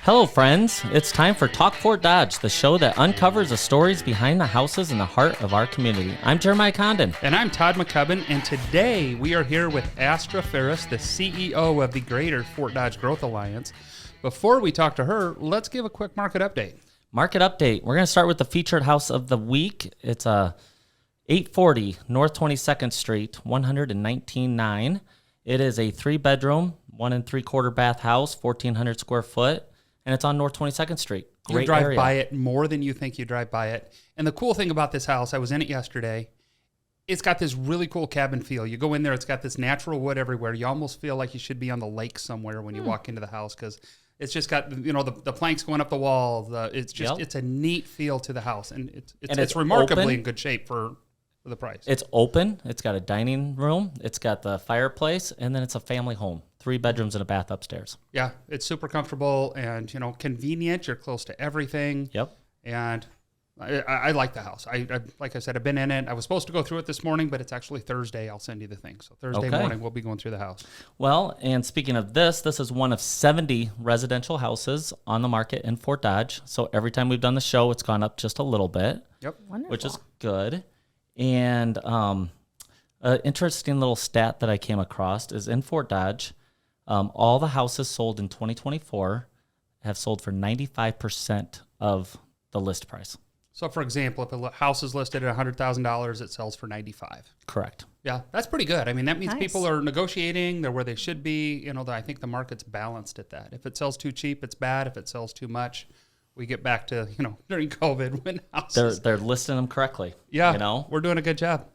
Hello, friends. It's time for Talk Fort Dodge, the show that uncovers the stories behind the houses in the heart of our community. I'm Jeremiahjcondon. And I'm Todd McCubbin, and today we are here with Astra Ferris, the CEO of the Greater Fort Dodge Growth Alliance. Before we talk to her, let's give a quick market update. Market update. We're going to start with the featured house of the week. It's a 840 North 22nd Street, 119.9. It is a 3-bedroom, 1 3/4 bath house, 1,400 square foot, and it's on North 22nd Street. Great You drive area. by it more than you think you drive by it. And the cool thing about this house, I was in it yesterday, it's got this really cool cabin feel. You go in there, it's got this natural wood everywhere. You almost feel like you should be on the lake somewhere when you walk into the house because it's just got, you know, the planks going up the wall. It's just It's a neat feel to the house, and it's remarkably open. in good shape for the price. It's open. It's got a dining room. It's got the fireplace, and then it's a family home. 3 bedrooms and a bath upstairs. Yeah, it's super comfortable and, you know, convenient. You're close to everything. Yep. And I like the house. I like I said, I've been in it. I was supposed to go through it this morning, but it's actually Thursday. I'll send you the thing. So Thursday morning, we'll be going through the house. Well, and speaking of this is one of 70 residential houses on the market in Fort Dodge. So every time we've done the show, it's gone up just a little bit. Yep. Wonderful. Which is good. And an interesting little stat that I came across is in Fort Dodge, all the houses sold in 2024 have sold for 95% of the list price. So, for example, if a house is listed at $100,000, it sells for $95,000. Correct. Yeah, that's pretty good. I mean, that means Nice. people are negotiating. They're where they should be. You know, I think the market's balanced at that. If it sells too cheap, it's bad. If it sells too much, we get back to, you know, during COVID when houses. They're listing them correctly. Yeah, you know, we're doing a good job.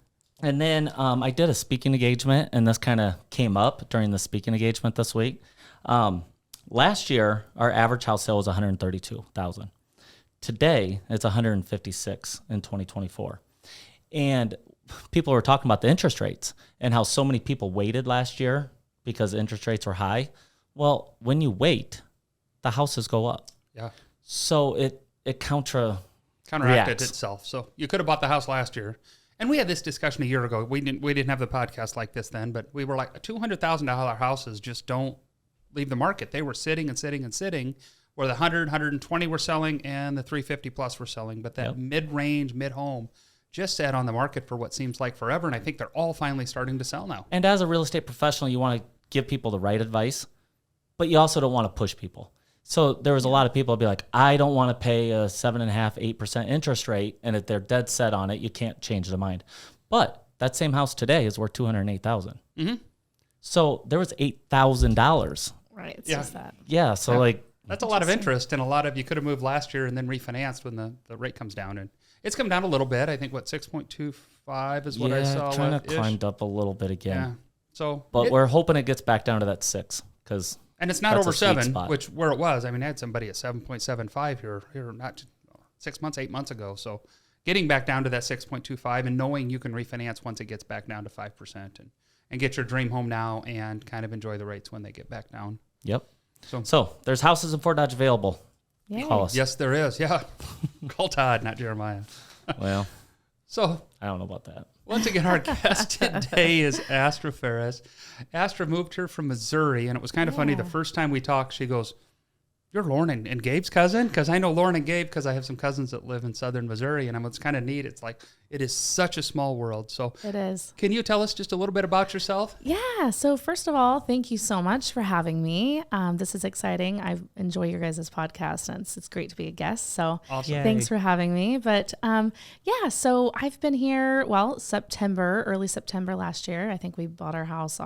And then I did a speaking engagement, and this kind of came up during the speaking engagement this week. Last year, our average house sale was $132,000. Today, it's $156,000 in 2024. And people were talking about the interest rates and how so many people waited last year because interest rates were high. Well, when you wait, the houses go up. Yeah. So it counteracted reacts. itself. So you could have bought the house last year. And we had this discussion a year ago. We didn't have the podcast like this then, but we were like, $200,000 houses just don't leave the market. They were sitting and sitting and sitting, where the 100, 120 were selling and the 350 plus were selling. But that mid-range, mid-home just sat on the market for what seems like forever. And I think they're all finally starting to sell now. And as a real estate professional, you want to give people the right advice, but you also don't want to push people. So there was a lot of people be like, I don't want to pay a 7.5%, 8% interest rate. And if they're dead set on it, you can't change their mind. But that same house today is worth $208,000. Mm-hmm. So there was $8,000. Right. It's just that. Yeah. So like, that's a lot of interest, and a lot of you could have moved last year and then refinanced when the rate comes down. And it's come down a little bit. I think 6.25 is what I saw. Kind of climbed up a little bit again. Yeah. So, but we're hoping it gets back down to that 6 because. And it's not over 7, which where it was. I mean, I had somebody at 7.75 here not 6 months, 8 months ago. So getting back down to that 6.25 and knowing you can refinance once it gets back down to 5% and get your dream home now and kind of enjoy the rates when they get back down. Yep. So there's houses in Fort Dodge available. Yay. Call us. Yes, there is. Yeah. Call Todd, not Jeremiah. Well, so I don't know about that. Once again, our guest today is Astra Ferris. Astra moved here from Missouri, and it was kind of funny. The first time we talked, she goes, "You're Lauren and Gabe's cousin?" Because I know Lauren and Gabe because I have some cousins that live in southern Missouri, and it's kind of neat. It's like, it is such a small world. So it is. Can you tell us just a little bit about yourself? Yeah. So first of all, thank you so much for having me. This is exciting. I enjoy your guys' podcast, and it's great to be a guest. So awesome. Thanks for having me. But so I've been here, early September last year. I think we bought our house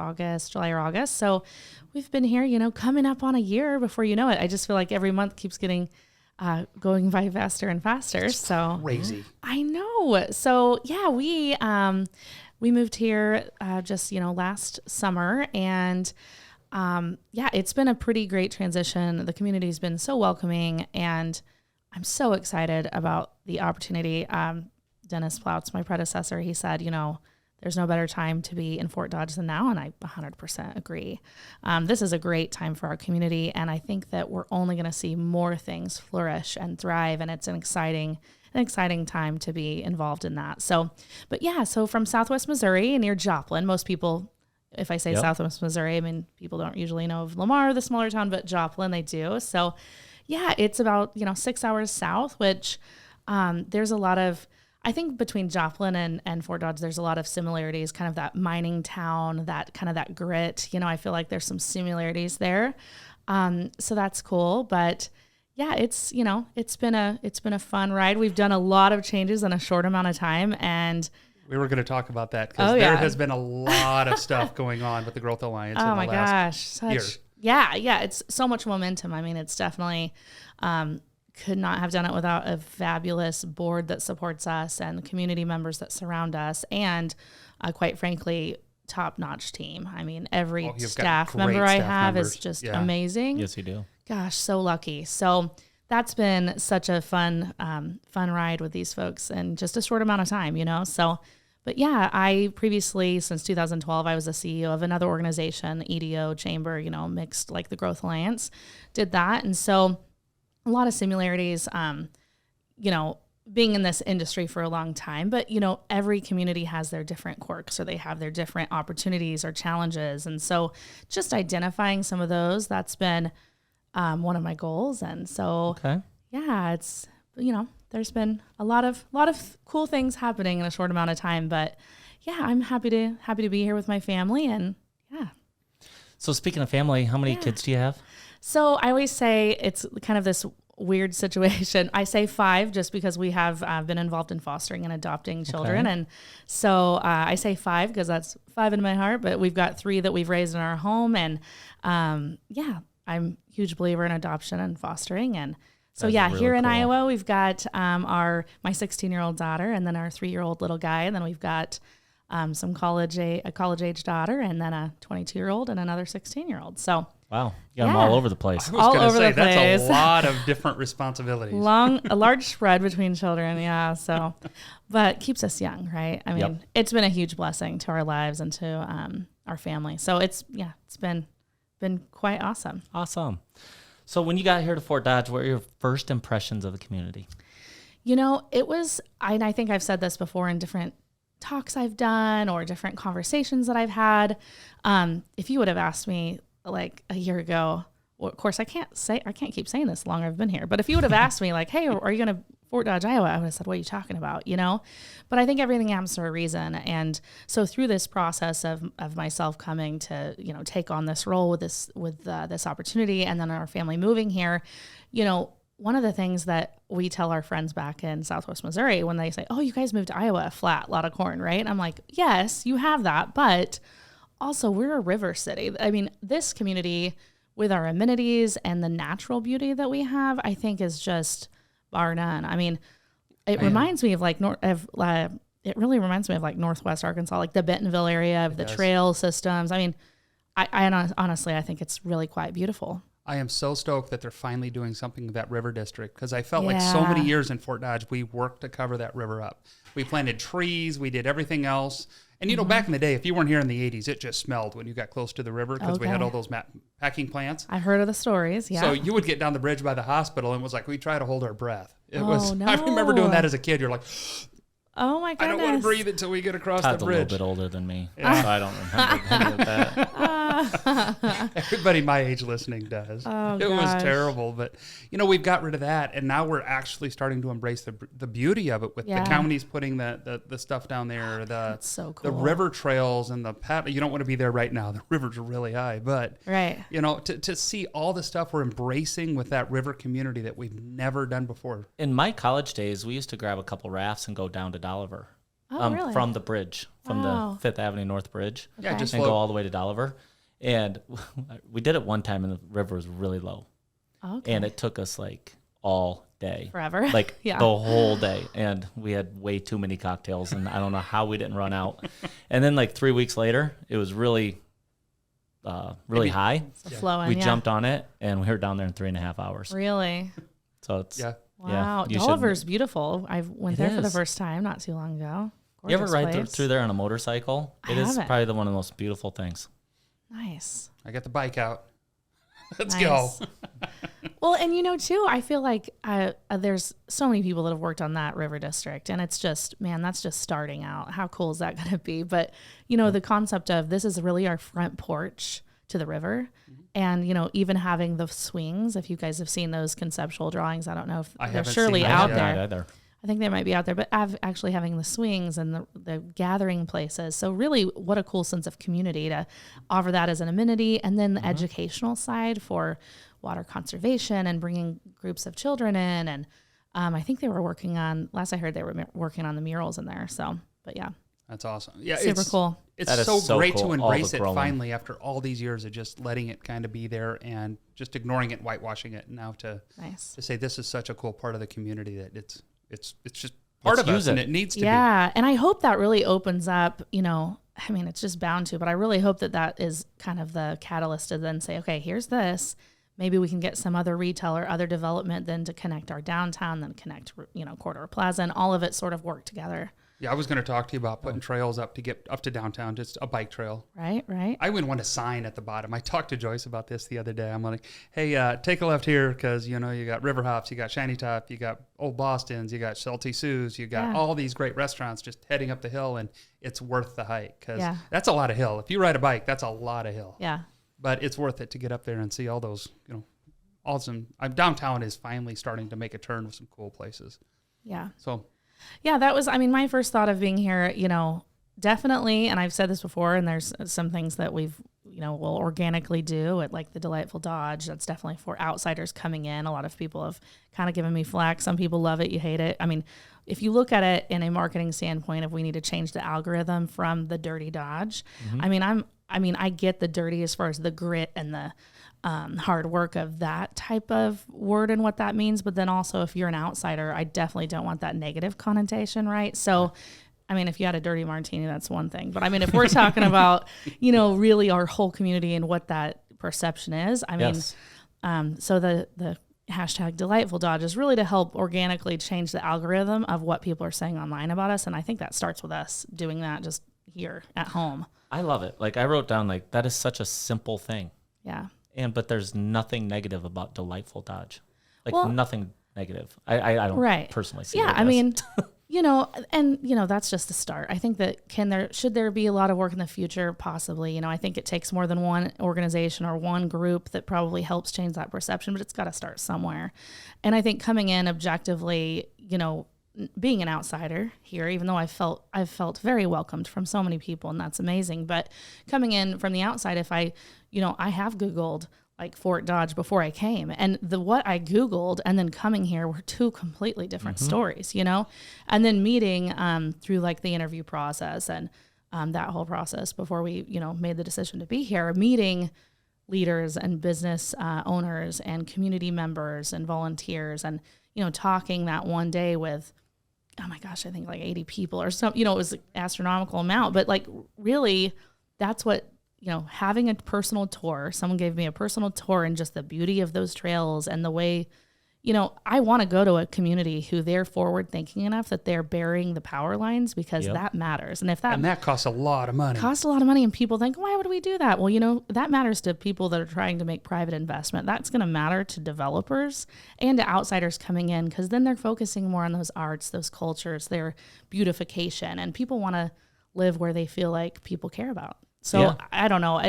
July or August. So we've been here, coming up on a year before you know it. I just feel like every month keeps getting going by faster and faster. That's so crazy. I know. So yeah, we moved here just last summer, and it's been a pretty great transition. The community's been so welcoming, and I'm so excited about the opportunity. Dennis Ploutz, my predecessor, he said, there's no better time to be in Fort Dodge than now, and I 100% agree. This is a great time for our community, and I think that we're only going to see more things flourish and thrive, and it's an exciting time to be involved in that. So from Southwest Missouri near Joplin, most people, if I say Southwest Missouri, I mean, people don't usually know of Lamar, the smaller town, but Joplin, they do. So Yeah, it's about, 6 hours south, which there's a lot of, I think between Joplin and Fort Dodge, there's a lot of similarities, kind of that mining town, that kind of that grit. I feel like there's some similarities there. So that's cool. But yeah, it's been a fun ride. We've done a lot of changes in a short amount of time. And we were going to talk about that because there has been a lot of stuff going on with the Growth Alliance in the last year. Yeah, it's so much momentum. I mean, it's definitely could not have done it without a fabulous board that supports us and the community members that surround us, and quite frankly, top-notch team. I mean, every staff member I have is just amazing. Yes, you do. Gosh, so lucky. So that's been such a fun ride with these folks in just a short amount of time, So, but yeah, I previously, since 2012, I was a CEO of another organization, EDO Chamber, mixed like the Growth Alliance, did that. And so a lot of similarities, being in this industry for a long time, but, every community has their different quirks, or they have their different opportunities or challenges. And so just identifying some of those, that's been one of my goals. And so, yeah, it's, there's been a lot of cool things happening in a short amount of time, but yeah, I'm happy to be here with my family. And yeah. So speaking of family, how many kids do you have? So I always say it's kind of this weird situation. I say 5 just because we have been involved in fostering and adopting children. And so I say 5 because that's 5 in my heart, but we've got 3 that we've raised in our home. And I'm a huge believer in adoption and fostering. And so really here in Iowa, we've got my 16-year-old daughter, and then our 3-year-old little guy. And then we've got a college-age daughter, and then a 22-year-old and another 16-year-old. So wow, you got them all over the place. I was going to say, that's a lot of different responsibilities. A large spread between children, yeah. So, but keeps us young, right? I mean, It's been a huge blessing to our lives and to our family. So it's been quite awesome. Awesome. So when you got here to Fort Dodge, what were your first impressions of the community? It was, I think I've said this before in different talks I've done or different conversations that I've had. If you would have asked me like a year ago, well, of course I can't keep saying this longer I've been here, but if you would have asked me like, hey, are you going to Fort Dodge, Iowa, I would have said, what are you talking about? But I think everything happens for a reason. And so through this process of myself coming to, take on this role with this opportunity, and then our family moving here, one of the things that we tell our friends back in Southwest Missouri when they say, oh, you guys moved to Iowa, flat, a lot of corn, right? And I'm like, yes, you have that, but also we're a river city. I mean, this community with our amenities and the natural beauty that we have, I think is just bar none. I mean, it reminds me of like it really reminds me of like Northwest Arkansas, like the Bentonville area of the trail systems. I mean, I honestly, I think it's really quite beautiful. I am so stoked that they're finally doing something with that river district, because I felt like so many years in Fort Dodge, we worked to cover that river up. We planted trees, we did everything else. And, back in the day, if you weren't here in the 80s, it just smelled when you got close to the river because we had all those packing plants. I've heard of the stories, yeah. So you would get down the bridge by the hospital and it was like, we try to hold our breath. I remember doing that as a kid. You're like, oh my goodness. I don't want to breathe until we get across the bridge. Todd's a little bit older than me, so I don't remember any of that. Everybody my age listening does. Oh, it was terrible, but we've got rid of that, and now we're actually starting to embrace the beauty of it with the counties putting the stuff down there. That's so cool. The river trails and you don't want to be there right now. The rivers are really high, but to see all the stuff we're embracing with that river community that we've never done before. In my college days, we used to grab a couple rafts and go down to Dolliver. Really? From the bridge, from the Fifth Avenue North Bridge, just and go all the way to Dolliver. And we did it one time, and the river was really low. Okay. And it took us like all day. Forever. Like the whole day. And we had way too many cocktails, and I don't know how we didn't run out. And then like 3 weeks later, it was really high. Flowing, we jumped on it, and we were down there in 3.5 hours. Really? So it's... Wow, Dolliver's beautiful. I went there for the first time not too long ago. Gorgeous. You ever ride through there on a motorcycle? It is probably one of the most beautiful things. Nice. I got the bike out. Let's go. Well, and too, I feel like there's so many people that have worked on that river district, and it's just, man, that's just starting out. How cool is that going to be? But, the concept of this is really our front porch to the river. And, even having the swings, if you guys have seen those conceptual drawings, I don't know if I they're haven't surely seen out those there. Not either. I think they might be out there, but actually having the swings and the gathering places. So really what a cool sense of community to offer that as an amenity. And then the educational side for water conservation and bringing groups of children in. And I think they were last I heard they were working on the murals in there. So, but yeah. That's awesome. Yeah, Super cool. It's That is so so great cool, to all embrace the it growing. finally after all these years of just letting it kind of be there and just ignoring it, whitewashing it. Now to say this is such a cool part of the community that it's just part Let's of use us and it. it needs to be. Yeah. And I hope that really opens up, it's just bound to, but I really hope that is kind of the catalyst to then say, okay, here's this. Maybe we can get some other retail or other development then to connect our downtown, then connect, Corridor Plaza, and all of it sort of work together. Yeah, I was going to talk to you about putting trails up to get up to downtown, just a bike trail. Right. I wouldn't want a sign at the bottom. I talked to Joyce about this the other day. I'm like, hey, take a left here because, you got River Hops, you got Shiny Top, you got Old Boston's, you got Salty Sue's, you got all these great restaurants just heading up the hill, and it's worth the hike because that's a lot of hill. If you ride a bike, that's a lot of hill. Yeah. But it's worth it to get up there and see all those, awesome. Downtown is finally starting to make a turn with some cool places. Yeah. So... yeah, that was, my first thought of being here, definitely, and I've said this before, and there's some things that we'll organically do at like the Delightful Dodge. That's definitely for outsiders coming in. A lot of people have kind of given me flack. Some people love it. You hate it. If you look at it in a marketing standpoint, if we need to change the algorithm from the Dirty Dodge, I get the dirty as far as the grit and the hard work of that type of word and what that means. But then also if you're an outsider, I definitely don't want that negative connotation, right? So, if you had a dirty martini, that's one thing. But if we're talking about, really our whole community and what that perception is, so the hashtag Delightful Dodge is really to help organically change the algorithm of what people are saying online about us. And I think that starts with us doing that just here at home. I love it. Like I wrote down, that is such a simple thing. Yeah. But there's nothing negative about Delightful Dodge. Nothing negative. I don't personally see it. Yeah, that's just the start. I think that should there be a lot of work in the future? Possibly. I think it takes more than one organization or one group that probably helps change that perception, but it's got to start somewhere. And I think coming in objectively, being an outsider here, even though I've felt very welcomed from so many people, and that's amazing. But coming in from the outside, if I have Googled like Fort Dodge before I came, and what I Googled and then coming here were two completely different stories, and then meeting through like the interview process and that whole process before we, made the decision to be here, meeting leaders and business owners and community members and volunteers and, talking that one day with, oh my gosh, I think like 80 people or something, it was an astronomical amount, but like really that's what, having a personal tour, someone gave me a personal tour and just the beauty of those trails and the way, I want to go to a community who they're forward thinking enough that they're burying the power lines because that matters. And that costs a lot of money. And people think, why would we do that? Well, that matters to people that are trying to make private investment. That's going to matter to developers and to outsiders coming in because then they're focusing more on those arts, those cultures, their beautification, and people want to live where they feel like people care about. So I don't know.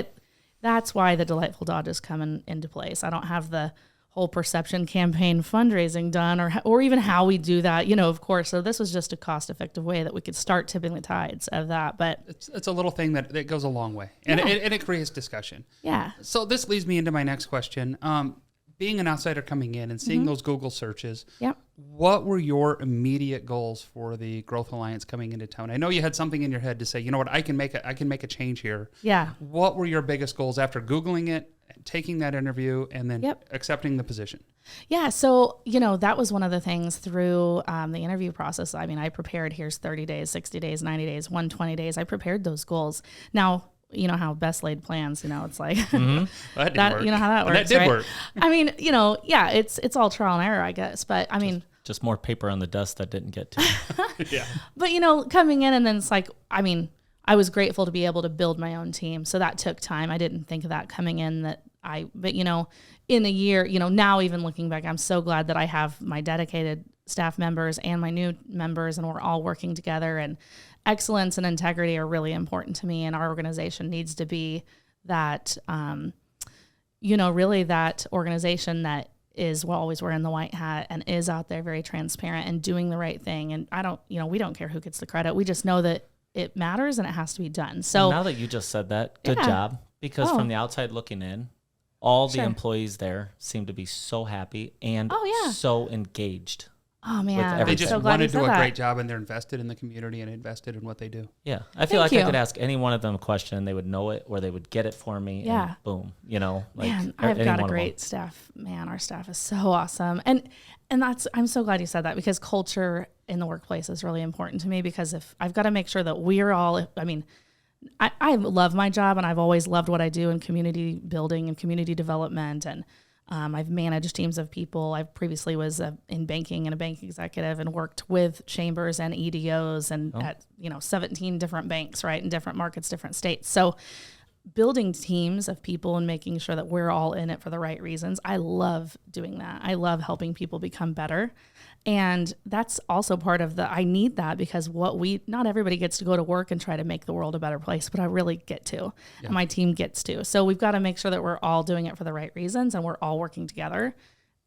That's why the Delightful Dodge is coming into place. I don't have the whole perception campaign fundraising done or even how we do that, of course. So this was just a cost-effective way that we could start tipping the tides of that. But it's a little thing that goes a long way, and it creates discussion. Yeah. So this leads me into my next question. Being an outsider coming in and seeing those Google searches, what were your immediate goals for the Growth Alliance coming into town? I know you had something in your head to say, you know what, I can make a change here. Yeah. What were your biggest goals after Googling it, taking that interview, and then accepting the position? Yeah. So, that was one of the things through the interview process. I prepared, here's 30 days, 60 days, 90 days, 120 days. I prepared those goals. Now, how best laid plans, it's like that didn't work. How that works. And that did work. It's all trial and error, I guess. But just more paper on the desk that didn't get to. Yeah. But coming in and then it's like, I was grateful to be able to build my own team. So that took time. I didn't think of that coming in but in a year, now even looking back, I'm so glad that I have my dedicated staff members and my new members and we're all working together, and excellence and integrity are really important to me. And our organization needs to be that, really that organization that is always wearing the white hat and is out there very transparent and doing the right thing. And we don't care who gets the credit. We just know that it matters and it has to be done. So now that you just said that, good job. Because from the outside looking in, all the employees there seem to be so happy and so engaged. Oh man, they just so want to do a great job, and they're invested in the community and invested in what they do. Yeah, I feel like I could ask any one of them a question, and they would know it, or they would get it for me. Yeah, and boom, man, I've got a great staff. Man, our staff is so awesome, and I'm so glad you said that, because culture in the workplace is really important to me. Because if I've got to make sure that we're all, I love my job, and I've always loved what I do in community building and community development, and I've managed teams of people. I previously was in banking and a bank executive, and worked with chambers and EDOs and at 17 different banks, right, in different markets, different states. So building teams of people and making sure that we're all in it for the right reasons. I love doing that. I love helping people become better. And that's also part of I need that, because not everybody gets to go to work and try to make the world a better place, but I really get to, and my team gets to. So we've got to make sure that we're all doing it for the right reasons and we're all working together.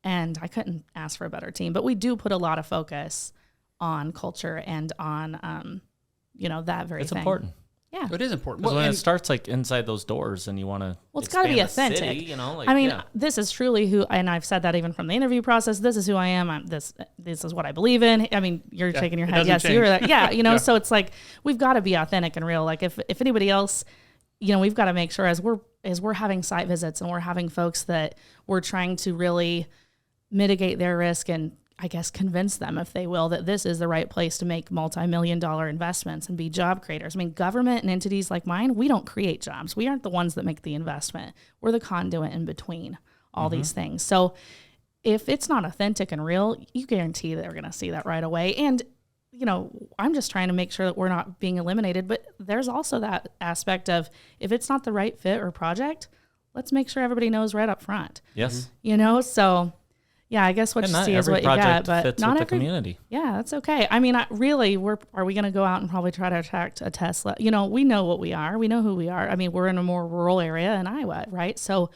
And I couldn't ask for a better team, but we do put a lot of focus on culture and on, that very thing. It's important. Yeah, it is important. Well, when it starts inside those doors, and you want to, it's got to be authentic. City, this is truly who, and I've said that even from the interview process. This is who I am. This is what I believe in. You're shaking your head. Yes, you're that. Yeah, So it's like we've got to be authentic and real. Like if anybody else, we've got to make sure as we're having site visits and we're having folks that we're trying to really mitigate their risk and, I guess, convince them, if they will, that this is the right place to make multi-million-dollar investments and be job creators. Government and entities like mine, we don't create jobs. We aren't the ones that make the investment. We're the conduit in between all these things. So if it's not authentic and real, you guarantee that they're going to see that right away. And, I'm just trying to make sure that we're not being eliminated. But there's also that aspect of, if it's not the right fit or project, let's make sure everybody knows right up front. Yes. So... yeah, I guess what you see is what you get, but not every community. Yeah, that's okay. Are we going to go out and probably try to attract a Tesla? We know what we are. We know who we are. We're in a more rural area in Iowa, right? So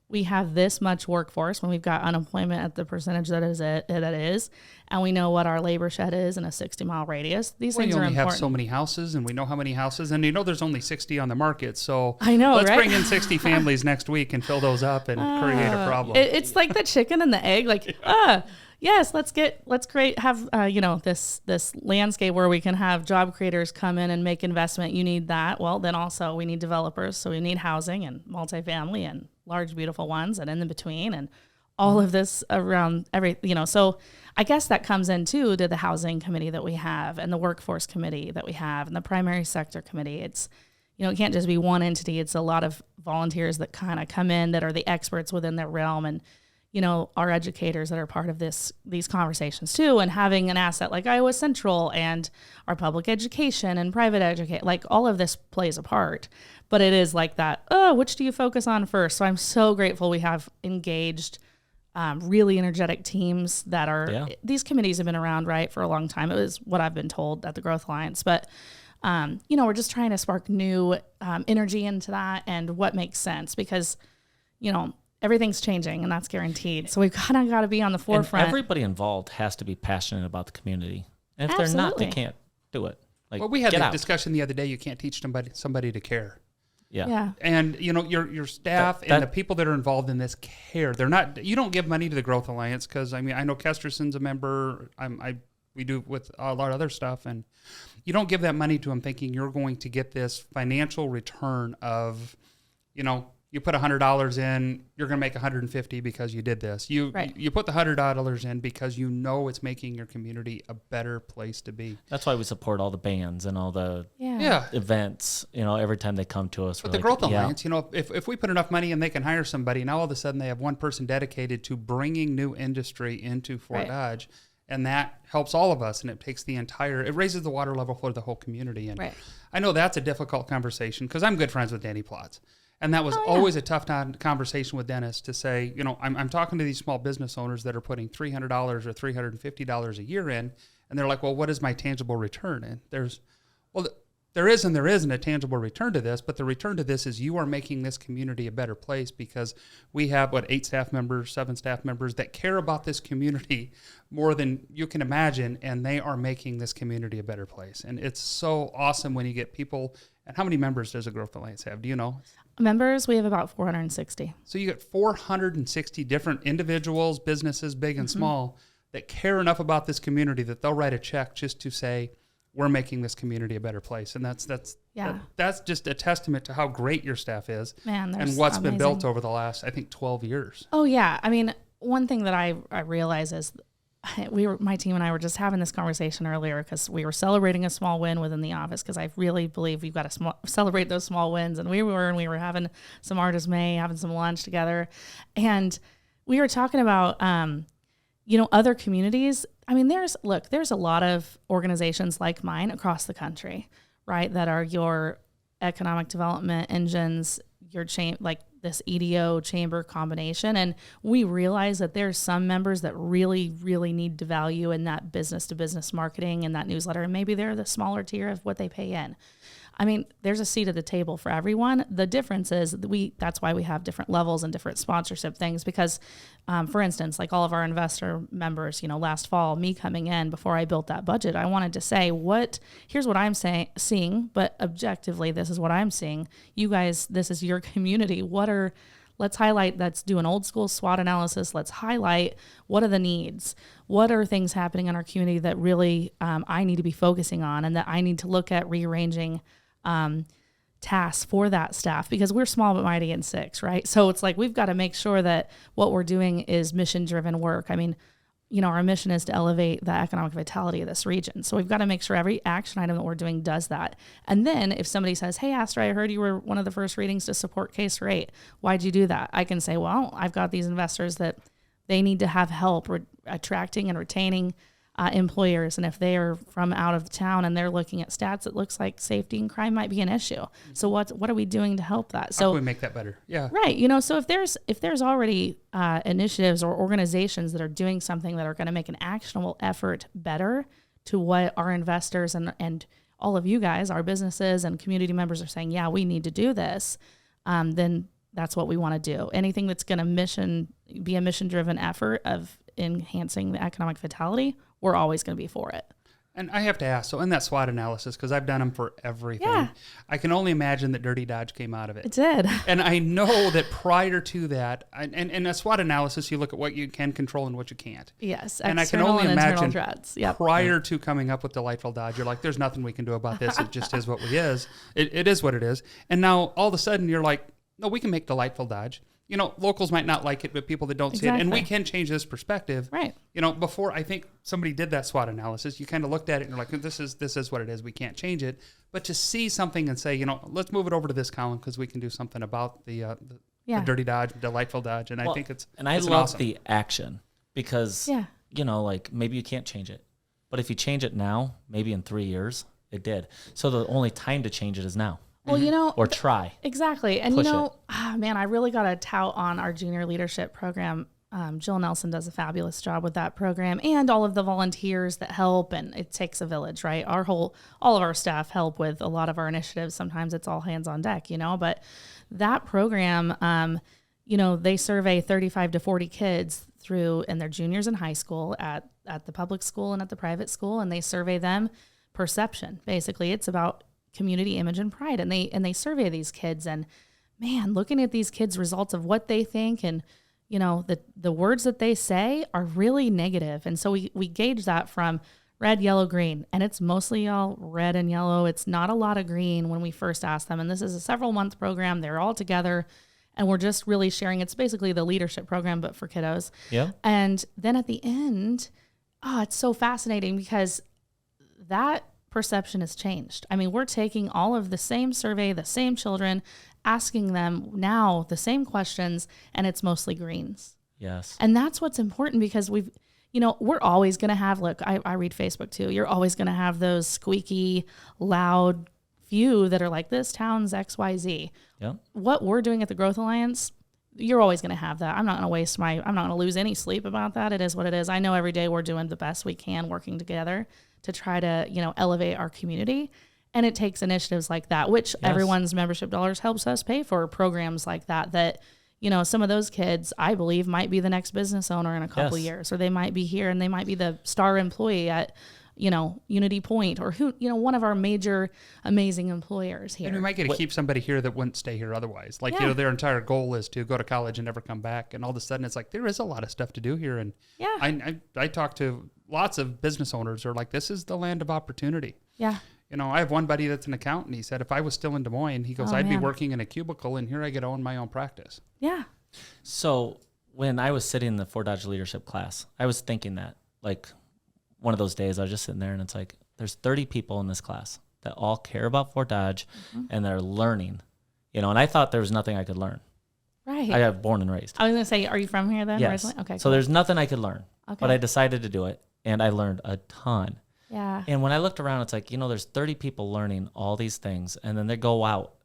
we have this much workforce when we've got unemployment at the percentage that is, and we know what our labor shed is in a 60-mile radius. These things are important. We only have so many houses, and we know how many houses, and there's only 60 on the market. So I know, let's bring in 60 families next week and fill those up and create a problem. It's like the chicken and the egg. Like, yes, let's have this landscape where we can have job creators come in and make investment. You need that. Well, then also we need developers, so we need housing and multifamily and large, beautiful ones, and in between, and all of this around so I guess that comes into to the housing committee that we have, and the workforce committee that we have, and the primary sector committee. It's, it can't just be one entity. It's a lot of volunteers that kind of come in that are the experts within their realm, and, our educators that are part of these conversations too, and having an asset like Iowa Central and our public education and private education, like all of this plays a part. But it is like that, which do you focus on first? So I'm so grateful we have engaged, really energetic teams that are, these committees have been around, right, for a long time. It was what I've been told at the Growth Alliance. But, we're just trying to spark new energy into that and what makes sense, because, everything's changing, and that's guaranteed. So we've kind of got to be on the forefront. And everybody involved has to be passionate about the community. And if they're not, they can't do it. We had that discussion the other day. You can't teach somebody to care. Yeah. And your staff and the people that are involved in this care. They're not. You don't give money to the Growth Alliance, because I know Kesterson's a member. We do with a lot of other stuff, and you don't give that money to them thinking you're going to get this financial return of, you put $100 in, you're going to make $150 because you did this. You put the $100 in because it's making your community a better place to be. That's why we support all the bands and all the events. Every time they come to us. But the Growth Alliance, if we put enough money and they can hire somebody, now all of a sudden they have one person dedicated to bringing new industry into Fort Dodge, and that helps all of us, and it raises the water level for the whole community. And I know that's a difficult conversation, because I'm good friends with Danny Plotz. And that was always a tough conversation with Dennis to say, I'm talking to these small business owners that are putting $300 or $350 a year in, and they're like, well, what is my tangible return? And there is and there isn't a tangible return to this, but the return to this is you are making this community a better place because we have, 8 staff members, 7 staff members that care about this community more than you can imagine, and they are making this community a better place. And it's so awesome when you get people. And how many members does a Growth Alliance have? Do you know? Members, we have about 460. So you get 460 different individuals, businesses, big and small, that care enough about this community that they'll write a check just to say, we're making this community a better place. And that's just a testament to how great your staff is. Man, and what's been built over the last, I think, 12 years. Oh yeah. I mean, one thing that I realize is my team and I were just having this conversation earlier because we were celebrating a small win within the office because I really believe we've got to celebrate those small wins. And we were having some Artist May, having some lunch together. And we were talking about, other communities. I mean, there's a lot of organizations like mine across the country, right, that are your economic development engines, your like this EDO chamber combination. And we realize that there's some members that really, really need to value in that business to business marketing and that newsletter. And maybe they're the smaller tier of what they pay in. I mean, there's a seat at the table for everyone. The difference is that's why we have different levels and different sponsorship things because, for instance, like all of our investor members, last fall, me coming in before I built that budget, I wanted to say, here's what I'm seeing, but objectively, this is what I'm seeing. You guys, this is your community. Let's highlight, let's do an old school SWOT analysis. Let's highlight what are the needs? What are things happening in our community that really I need to be focusing on and that I need to look at rearranging tasks for that staff because we're small but mighty in 6, right? So it's like we've got to make sure that what we're doing is mission-driven work. I mean, our mission is to elevate the economic vitality of this region. So we've got to make sure every action item that we're doing does that. And then if somebody says, hey, Astra, I heard you were one of the first readings to support Case Rate. Why'd you do that? I can say, well, I've got these investors that they need to have help attracting and retaining employers. And if they are from out of town and they're looking at stats, it looks like safety and crime might be an issue. So what are we doing to help that? How can we make that better? Yeah. Right. So if there's already initiatives or organizations that are doing something that are going to make an actionable effort better to what our investors and all of you guys, our businesses and community members are saying, yeah, we need to do this, then that's what we want to do. Anything that's going to be a mission-driven effort of enhancing the economic vitality, we're always going to be for it. And I have to ask, so in that SWOT analysis, because I've done them for everything, yeah. I can only imagine that Dirty Dodge came out of it. It did. And I know that prior to that, and a SWOT analysis, you look at what you can control and what you can't. Yes, and I can only imagine threats. Yep. Prior to coming up with Delightful Dodge, you're like, there's nothing we can do about this. It just is what it is. It is what it is. And now all of a sudden you're like, no, we can make Delightful Dodge. Locals might not like it, but people that don't see it, and we can change this perspective. Right. Before I think somebody did that SWOT analysis, you kind of looked at it and you're like, this is what it is. We can't change it. But to see something and say, let's move it over to this column because we can do something about the Dirty Dodge, Delightful Dodge, and I think it's I love awesome. the action because like maybe you can't change it, but if you change it now, maybe in 3 years it did. So the only time to change it is now. Well, or try. Exactly. And, man, I really got to tout on our junior leadership program. Jill Nelson does a fabulous job with that program and all of the volunteers that help. And it takes a village, right? All of our staff help with a lot of our initiatives. Sometimes it's all hands on deck, but that program, they survey 35 to 40 kids and they're juniors in high school at the public school and at the private school. And they survey them perception. Basically, it's about community image and pride. And they survey these kids and man, looking at these kids' results of what they think and, the words that they say are really negative. And so we gauge that from red, yellow, green, and it's mostly all red and yellow. It's not a lot of green when we first ask them. And this is a several-month program. They're all together and we're just really sharing. It's basically the leadership program, but for kiddos. Yeah. And then at the end, it's so fascinating because that perception has changed. I mean, we're taking all of the same survey, the same children, asking them now the same questions, and it's mostly greens. Yes. And that's what's important because we're always going to have, look, I read Facebook too. You're always going to have those squeaky, loud few that are like, this town's XYZ. Yeah. What we're doing at the Growth Alliance, you're always going to have that. I'm not going to lose any sleep about that. It is what it is. I know every day we're doing the best we can working together to try to, elevate our community. And it takes initiatives like that, which everyone's membership dollars helps us pay for programs like that, you know, some of those kids, I believe, might be the next business owner in a couple years, or they might be here and they might be the star employee at, you know, Unity Point, or who, you know, one of our major amazing employers here. And we might get to keep somebody here that wouldn't stay here otherwise. Like, you know, their entire goal is to go to college and never come back. And all of a sudden it's like, there is a lot of stuff to do here. And I talk to lots of business owners who are like, this is the land of opportunity. Yeah. You know, I have one buddy that's an accountant. He said, if I was still in Des Moines, he goes, I'd be working in a cubicle, and here I get to own my own practice. Yeah. So when I was sitting in the Fort Dodge leadership class, I was thinking that, like, one of those days I was just sitting there, and it's like, there's 30 people in this class that all care about Fort Dodge, and they're learning, you know, and I thought there was nothing I could learn. Right. I got born and raised. I was going to say, are you from here then? Yes. Originally? Okay. So there's nothing I could learn, Okay. but I decided to do it, and I learned a ton. Yeah. And when I looked around, it's like, you know, there's 30 people learning all these things, and then they go out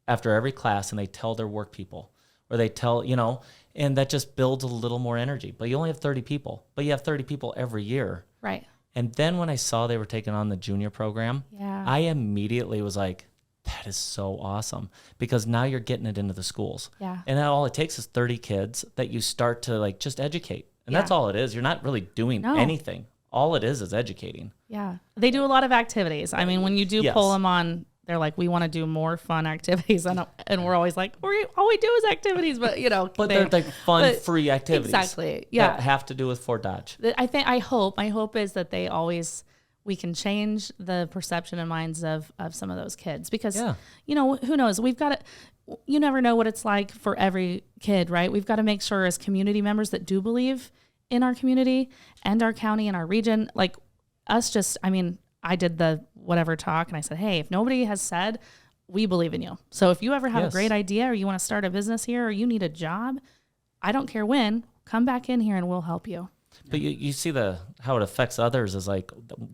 after every class and they tell their work people, or they tell, you know, and that just builds a little more energy. But you only have 30 people, but you have 30 people every year. Right. And then when I saw they were taking on the junior program, I immediately was like, that is so awesome, because now you're getting it into the schools. Yeah. And all it takes is 30 kids that you start to, like, just educate. And that's all it is. You're not really doing anything. All it is educating. Yeah. They do a lot of activities. I mean, when you do pull them on, they're like, we want to do more fun activities. And we're always like, all we do is activities, but, you know. But they're like fun, free activities. Exactly. Yeah. That have to do with Fort Dodge. I hope is that we can change the perception and minds of some of those kids, because, you know, who knows? You never know what it's like for every kid, right? We've got to make sure as community members that do believe in our community and our county and our region, like us, I did the whatever talk, and I said, hey, if nobody has said, we believe in you. So if you ever have a great idea, or you want to start a business here, or you need a job, I don't care when, come back in here and we'll help you. But you see how it affects others is like,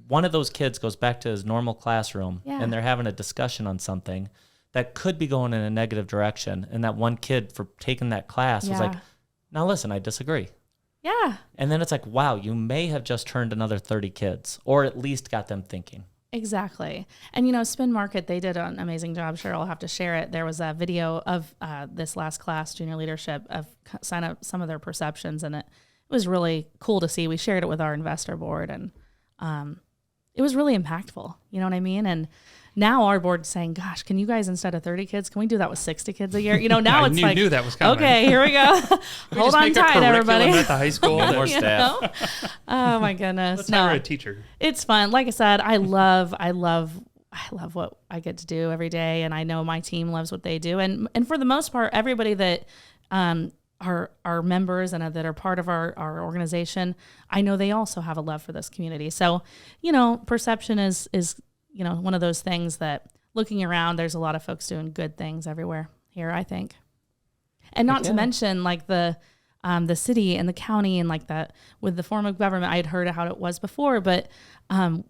one of those kids goes back to his normal classroom and they're having a discussion on something that could be going in a negative direction. And that one kid, for taking that class, was like, now listen, I disagree. Yeah. And then it's like, wow, you may have just turned another 30 kids, or at least got them thinking. Exactly. And, you know, Spin Market, they did an amazing job. Cheryl, I'll have to share it. There was a video of this last class, junior leadership, of sign up some of their perceptions, and it was really cool to see. We shared it with our investor board, and it was really impactful. You know what I mean? And now our board's saying, gosh, can you guys, instead of 30 kids, can we do that with 60 kids a year? You know, now it's like, knew that was coming. Okay, here we go. Hold on tight, everybody. At the high school. More staff. Oh my goodness. Let's hire a teacher. It's fun. Like I said, I love what I get to do every day, and I know my team loves what they do. And for the most part, everybody that are members and that are part of our organization, I know they also have a love for this community. So, you know, perception is you know, one of those things that, looking around, there's a lot of folks doing good things everywhere here, I think. And not to mention, like, the city and the county, and like that with the form of government, I had heard how it was before, but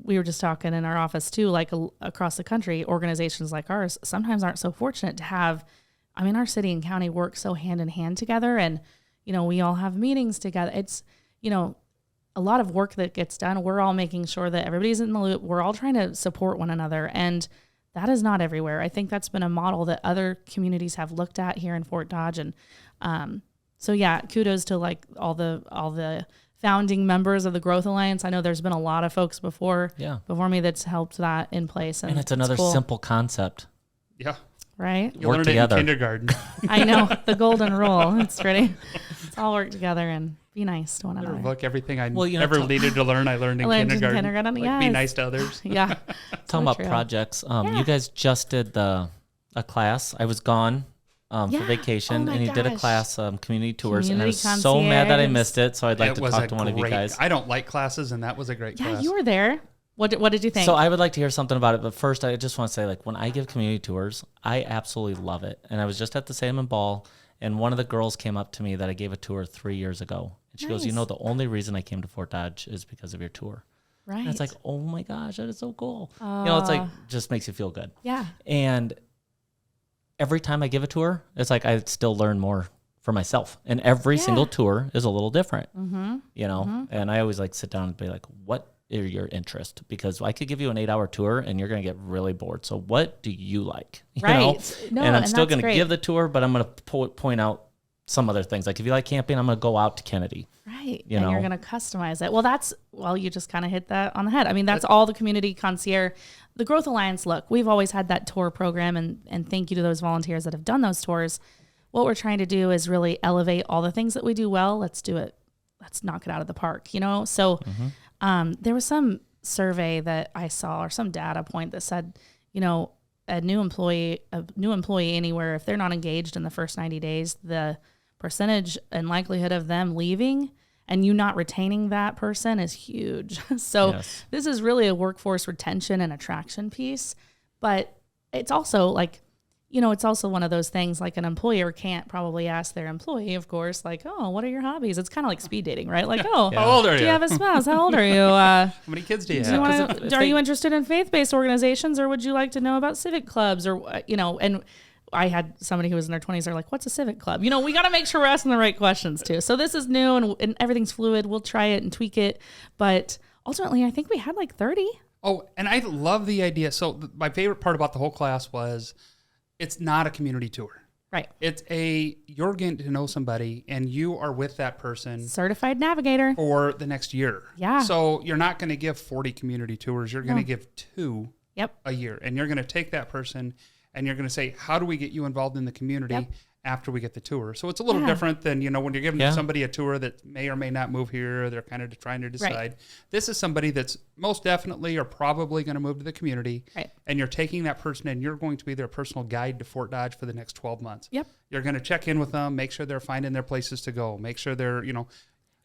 we were just talking in our office too, like across the country, organizations like ours sometimes aren't so fortunate to have, I mean, our city and county work so hand in hand together, and, you know, we all have meetings together. It's, you know, a lot of work that gets done. We're all making sure that everybody's in the loop. We're all trying to support one another, and that is not everywhere. I think that's been a model that other communities have looked at here in Fort Dodge, and so yeah, kudos to like all the founding members of the Growth Alliance. I know there's been a lot of folks before me that's helped that in place, and it's another simple concept. Yeah. Right? You learned it in kindergarten. I know, the golden rule. It's all work together and be nice to one another. Look, everything I ever needed to learn, I learned in kindergarten. Like, be nice to others. Yeah. Talking about projects, you guys just did a class. I was gone for vacation, and you did a class, community tours, and I was so mad that I missed it, so I'd like to talk to one of you guys. I don't like classes, and that was a great class. Yeah, you were there. What did you think? So I would like to hear something about it, but first I just want to say, like, when I give community tours, I absolutely love it. And I was just at the Salmon Ball, and one of the girls came up to me that I gave a tour 3 years ago. And she goes, you know, the only reason I came to Fort Dodge is because of your tour. Right. And it's like, oh my gosh, that is so cool. You know, it's like, just makes you feel good. Yeah. And every time I give a tour, it's like I still learn more for myself. And every single tour is a little different, you know? And I always like sit down and be like, what your interest, because I could give you an 8-hour tour and you're going to get really bored. So what do you like? You know? No, and I'm still that's going to give the tour, but I'm going to point out some other things. Like if you like camping, I'm going to go out to Kennedy. Right. You know? You're going to customize it. Well, you just kind of hit that on the head. I mean, that's all the community concierge. The Growth Alliance, look, we've always had that tour program, and thank you to those volunteers that have done those tours. What we're trying to do is really elevate all the things that we do well. Let's do it. Let's knock it out of the park, you know? So there was some survey that I saw, or some data point that said, you know, a new employee anywhere, if they're not engaged in the first 90 days, the percentage and likelihood of them leaving and you not retaining that person is huge. So this is really a workforce retention and attraction piece, but it's also like, you know, it's also one of those things like an employer can't probably ask their employee, of course, like, oh, what are your hobbies? It's kind of like speed dating, right? Like, oh, how old are you? Do you have a spouse? How old are you? How many kids do you have? Are you interested in faith-based organizations, or would you like to know about civic clubs? Or, you know, and I had somebody who was in their 20s. They're like, what's a civic club? You know, we got to make sure we're asking the right questions too. So this is new and everything's fluid. We'll try it and tweak it. But ultimately, I think we had like 30. Oh, and I love the idea. So my favorite part about the whole class was it's not a community tour. Right. You're getting to know somebody and you are with that person. Certified navigator. For the next year. Yeah. So you're not going to give 40 community tours. You're going to give 2 a year. And you're going to take that person and you're going to say, how do we get you involved in the community after we get the tour? So it's a little different than, you know, when you're giving somebody a tour that may or may not move here, they're kind of trying to decide. Right. This is somebody that's most definitely or probably going to move to the community. Right. And you're taking that person and you're going to be their personal guide to Fort Dodge for the next 12 months. Yep. You're going to check in with them, make sure they're finding their places to go, make sure they're, you know.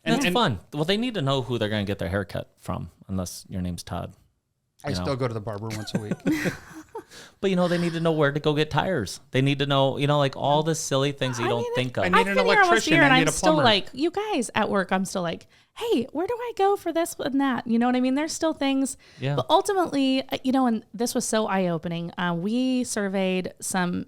And that's fun. Well, they need to know who they're going to get their haircut from, unless your name's Todd. I still go to the barber once a week. But, you know, they need to know where to go get tires. They need to know, you know, like all the silly things that you don't think of. I need an electrician. I need a plumber. I'm still like, you guys at work, I'm still like, hey, where do I go for this and that? You know what I mean? There's still things. Yeah. But ultimately, you know, and this was so eye-opening. We surveyed some